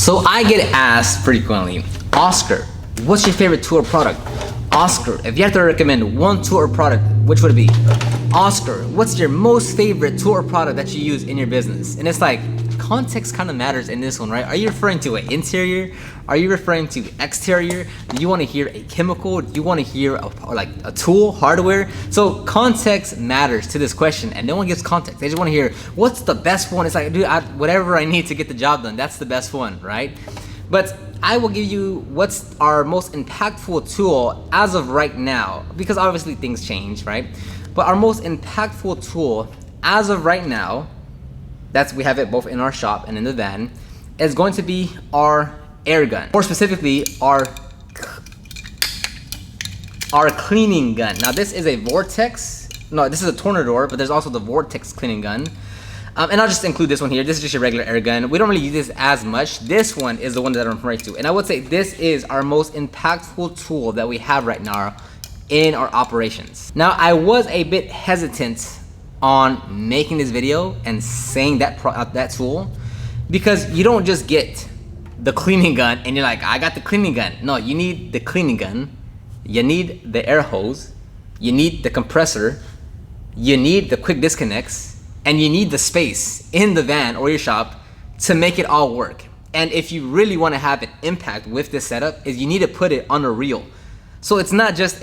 So I get asked frequently, Oscar, what's your favorite tool or product? Oscar, if you had to recommend one tool or product, which would it be? Oscar, what's your most favorite tool or product that you use in your business? And it's like, context kind of matters in this one, right? Are you referring to an interior? Are you referring to exterior? Do you want to hear a chemical? Do you want to hear a tool, hardware? So context matters to this question, and no one gives context. They just want to hear, what's the best one? It's like, dude, whatever I need to get the job done, that's the best one, right? But I will give you what's our most impactful tool as of right now, because obviously things change, right? But our most impactful tool as of right now, we have it both in our shop and in the van, is going to be our air gun. More specifically, our cleaning gun. Now this is a Vortex, no, this is a Tornador, but there's also the Vortex cleaning gun. And I'll just include this one here. This is just your regular air gun. We don't really use this as much. This one is the one that I'm referring to. And I would say this is our most impactful tool that we have right now in our operations. Now, I was a bit hesitant on making this video and saying that tool, because you don't just get the cleaning gun and you're like, I got the cleaning gun. No, you need the cleaning gun, you need the air hose, you need the compressor, you need the quick disconnects, and you need the space in the van or your shop to make it all work. And if you really want to have an impact with this setup, is you need to put it on a reel. So it's not just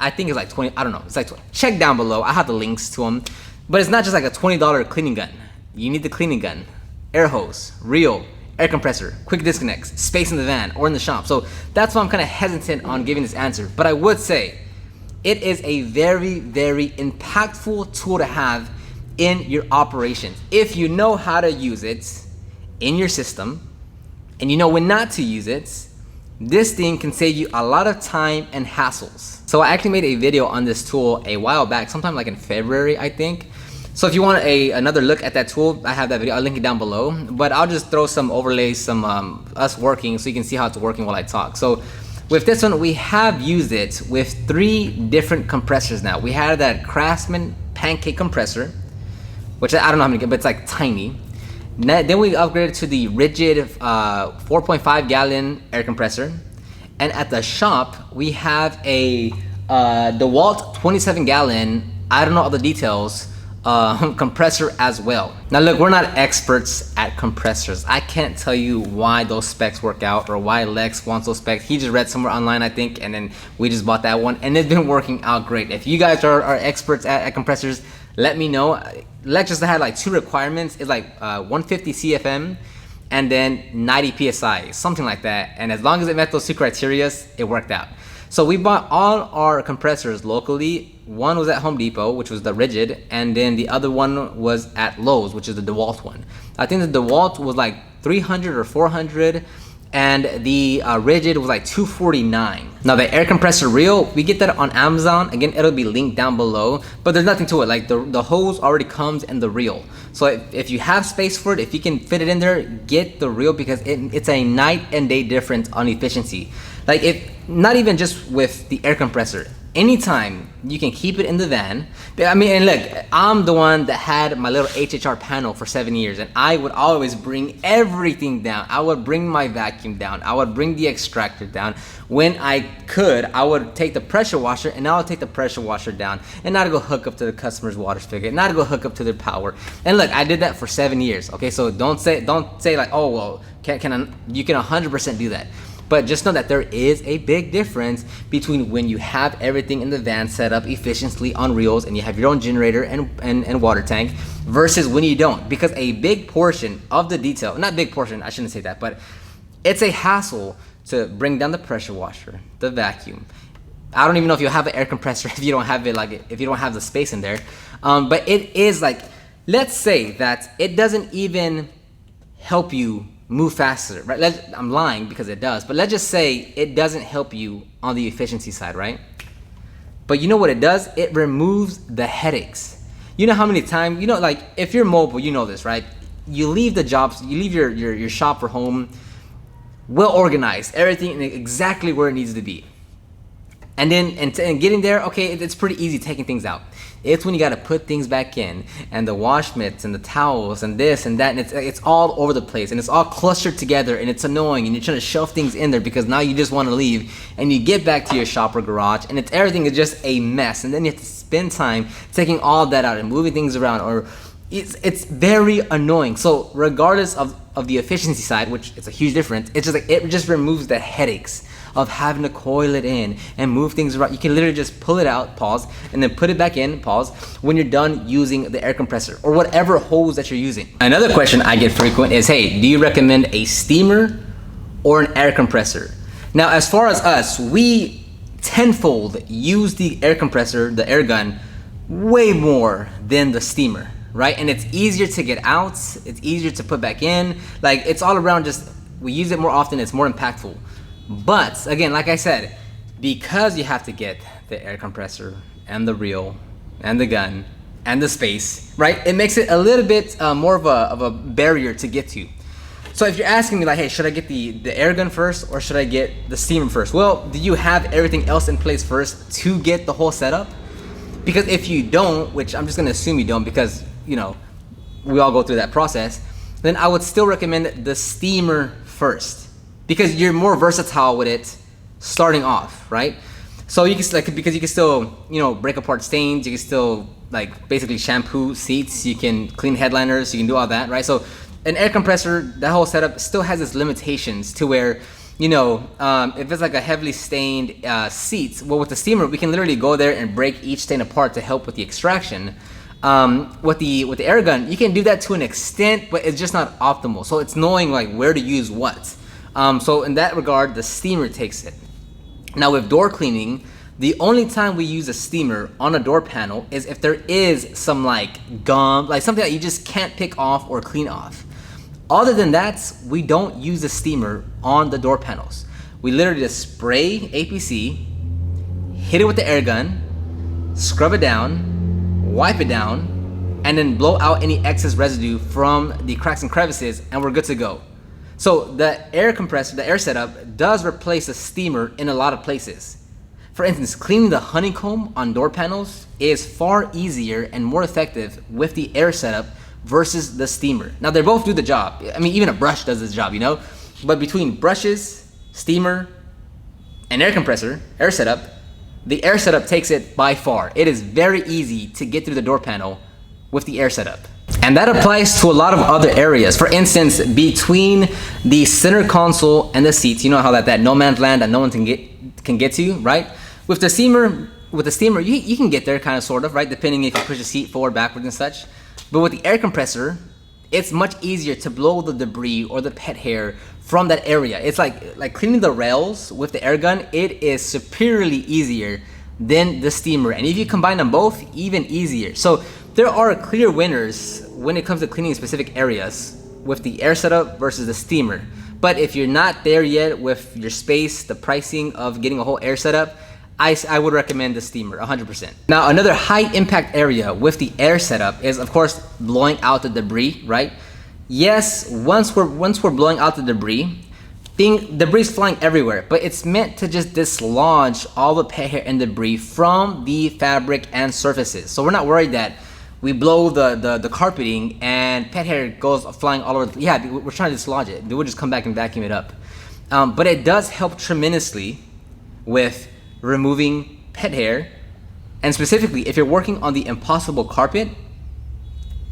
I think it's like 20, I don't know, it's like 20. Check down below, I have the links to them. But it's not just like a $20 cleaning gun. You need the cleaning gun, air hose, reel, air compressor, quick disconnects, space in the van or in the shop. So that's why I'm kind of hesitant on giving this answer. But I would say it is a very, very impactful tool to have in your operations. If you know how to use it in your system and you know when not to use it, this thing can save you a lot of time and hassles. So I actually made a video on this tool a while back, sometime like in February, I think. So if you want another look at that tool, I have that video, I'll link it down below. But I'll just throw some overlays, some us working, so you can see how it's working while I talk. So with this one, we have used it with 3 different compressors now. We had that Craftsman pancake compressor, which I don't know how many, but it's like tiny. Then we upgraded to the rigid 4.5 gallon air compressor. And at the shop, we have a DeWalt 27 gallon, I don't know all the details, compressor as well. Now look, we're not experts at compressors. I can't tell you why those specs work out or why Lex wants those specs. He just read somewhere online, I think, and then we just bought that one, and it's been working out great. If you guys are experts at compressors, let me know. Lex just had like 2 requirements. It's like 150 CFM and then 90 PSI, something like that. And as long as it met those 2 criteria, it worked out. So we bought all our compressors locally. One was at Home Depot, which was the rigid, and then the other one was at Lowe's, which is the DeWalt one. I think the DeWalt was like 300 or 400, and the rigid was like 249. Now the air compressor reel, we get that on Amazon. Again, it'll be linked down below, but there's nothing to it. Like the hose already comes in the reel. So if you have space for it, if you can fit it in there, get the reel, because it's a night and day difference on efficiency. Like not even just with the air compressor, anytime you can keep it in the van. I mean, and look, I'm the one that had my little HHR panel for 7 years, and I would always bring everything down. I would bring my vacuum down. I would bring the extractor down. When I could, I would take the pressure washer, and I would take the pressure washer down, and not go hook up to the customer's water spigot, not go hook up to their power. And look, I did that for 7 years. Okay, so don't say like, oh well, you can 100% do that. But just know that there is a big difference between when you have everything in the van set up efficiently on reels and you have your own generator and water tank versus when you don't. Because a big portion of the detail, not big portion, I shouldn't say that, but it's a hassle to bring down the pressure washer, the vacuum. I don't even know if you'll have an air compressor if you don't have it, like if you don't have the space in there. But it is like, let's say that it doesn't even help you move faster, right? I'm lying because it does, but let's just say it doesn't help you on the efficiency side, right? But you know what it does? It removes the headaches. You know how many times, like if you're mobile, you know this, right? You leave the jobs, you leave your shop or home well organized, everything exactly where it needs to be. And then and getting there, okay, it's pretty easy taking things out. It's when you got to put things back in, and the wash mitts and the towels and this and that, and it's all over the place, and it's all clustered together, and it's annoying, and you're trying to shove things in there because now you just want to leave, and you get back to your shop or garage, and everything is just a mess, and then you have to spend time taking all that out and moving things around, or it's very annoying. So regardless of the efficiency side, which it's a huge difference, it's just like it just removes the headaches of having to coil it in and move things around. You can literally just pull it out, pause, and then put it back in, pause, when you're done using the air compressor or whatever hose that you're using. Another question I get frequent is, hey, do you recommend a steamer or an air compressor? Now, as far as us, we tenfold use the air compressor, the air gun, way more than the steamer, right? And it's easier to get out, it's easier to put back in, like it's all around, just we use it more often, it's more impactful. But again, like I said, because you have to get the air compressor and the reel and the gun and the space, right? It makes it a little bit more of a barrier to get to. So if you're asking me like, hey, should I get the air gun first or should I get the steamer first? Well, do you have everything else in place first to get the whole setup? Because if you don't, which I'm just gonna assume you don't because, you know, we all go through that process, then I would still recommend the steamer first, because you're more versatile with it starting off, right? So you can because you can still, you know, break apart stains, you can still like basically shampoo seats, you can clean headliners, you can do all that, right? So an air compressor, that whole setup still has its limitations to where, you know, if it's like a heavily stained seat, well, with the steamer, we can literally go there and break each stain apart to help with the extraction. With the air gun, you can do that to an extent, but it's just not optimal. So it's knowing like where to use what. So in that regard, the steamer takes it. Now with door cleaning, the only time we use a steamer on a door panel is if there is some like gum, like something that you just can't pick off or clean off. Other than that, we don't use a steamer on the door panels. We literally just spray APC, hit it with the air gun, scrub it down, wipe it down, and then blow out any excess residue from the cracks and crevices, and we're good to go. So the air compressor, the air setup, does replace a steamer in a lot of places. For instance, cleaning the honeycomb on door panels is far easier and more effective with the air setup versus the steamer. Now they both do the job. I mean, even a brush does this job, you know? But between brushes, steamer, and air compressor, air setup, the air setup takes it by far. It is very easy to get through the door panel with the air setup. And that applies to a lot of other areas. For instance, between the center console and the seats, you know how that no man's land that no one can get to, right? With the steamer, you can get there kind of sort of, right? Depending if you push the seat forward, backwards and such. But with the air compressor, it's much easier to blow the debris or the pet hair from that area. It's like cleaning the rails with the air gun, it is superiorly easier than the steamer. And if you combine them both, even easier. So there are clear winners when it comes to cleaning specific areas with the air setup versus the steamer. But if you're not there yet with your space, the pricing of getting a whole air setup, I would recommend the steamer 100%. Now another high impact area with the air setup is of course blowing out the debris, right? Yes, once we're blowing out the debris is flying everywhere, but it's meant to just dislodge all the pet hair and debris from the fabric and surfaces. So we're not worried that we blow the carpeting and pet hair goes flying all over. Yeah, we're trying to dislodge it. We'll just come back and vacuum it up. But it does help tremendously with removing pet hair, and specifically if you're working on the impossible carpet,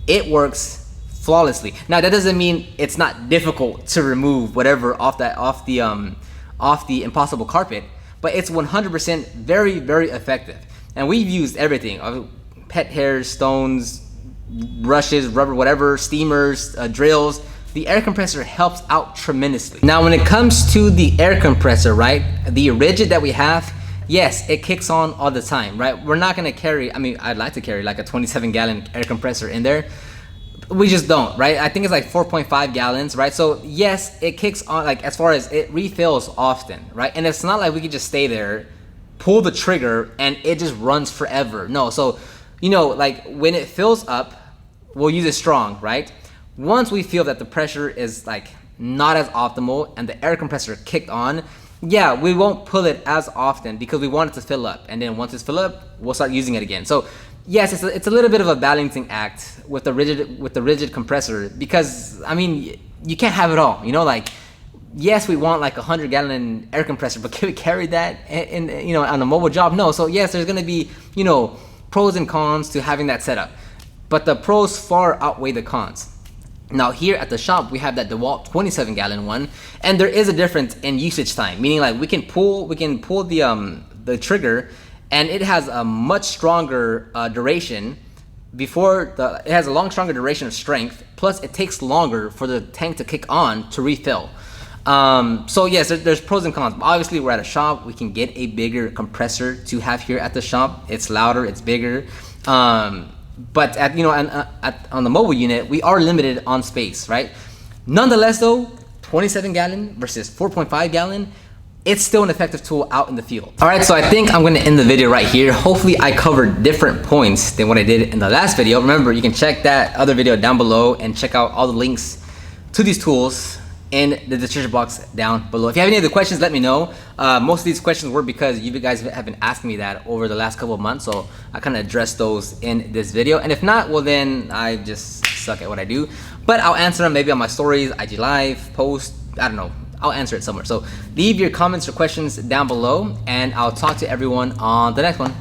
it works flawlessly. Now that doesn't mean it's not difficult to remove whatever off the impossible carpet, but it's 100% very, very effective. And we've used everything: pet hairs, stones, brushes, rubber, whatever, steamers, drills. The air compressor helps out tremendously. Now when it comes to the air compressor, right, the rigid that we have, yes, it kicks on all the time, right? We're not gonna carry, I mean, I'd like to carry like a 27-gallon air compressor in there. We just don't, right? I think it's like 4.5 gallons, right? So yes, it kicks on, like as far as it refills often, right? And it's not like we can just stay there, pull the trigger, and it just runs forever. No, so, you know, like when it fills up, we'll use it strong, right? Once we feel that the pressure is like not as optimal and the air compressor kicked on, Yeah, we won't pull it as often because we want it to fill up, and then once it's filled up, we'll start using it again. So yes, it's a little bit of a balancing act with the rigid compressor, because I mean you can't have it all. You know, like yes, we want like a 100-gallon air compressor, but can we carry that in you know on a mobile job? No. So yes, there's gonna be pros and cons to having that setup, but the pros far outweigh the cons. Now here at the shop we have that DeWalt 27-gallon one, and there is a difference in usage time, meaning like we can pull the trigger, and it has a much stronger duration. It has a stronger duration of strength, plus it takes longer for the tank to kick on to refill. So yes, there's pros and cons. Obviously we're at a shop, we can get a bigger compressor to have here at the shop. It's louder, it's bigger. But on the mobile unit, we are limited on space, right? Nonetheless though, 27-gallon versus 4.5-gallon, it's still an effective tool out in the field. All right, so I think I'm gonna end the video right here. Hopefully I covered different points than what I did in the last video. Remember, you can check that other video down below and check out all the links to these tools in the description box down below. If you have any other questions, let me know. Most of these questions were because you guys have been asking me that over the last couple of months, so I kind of addressed those in this video. And if not, well then I just suck at what I do. But I'll answer them maybe on my stories, IG Live, post, I don't know. I'll answer it somewhere. So leave your comments or questions down below, and I'll talk to everyone on the next one.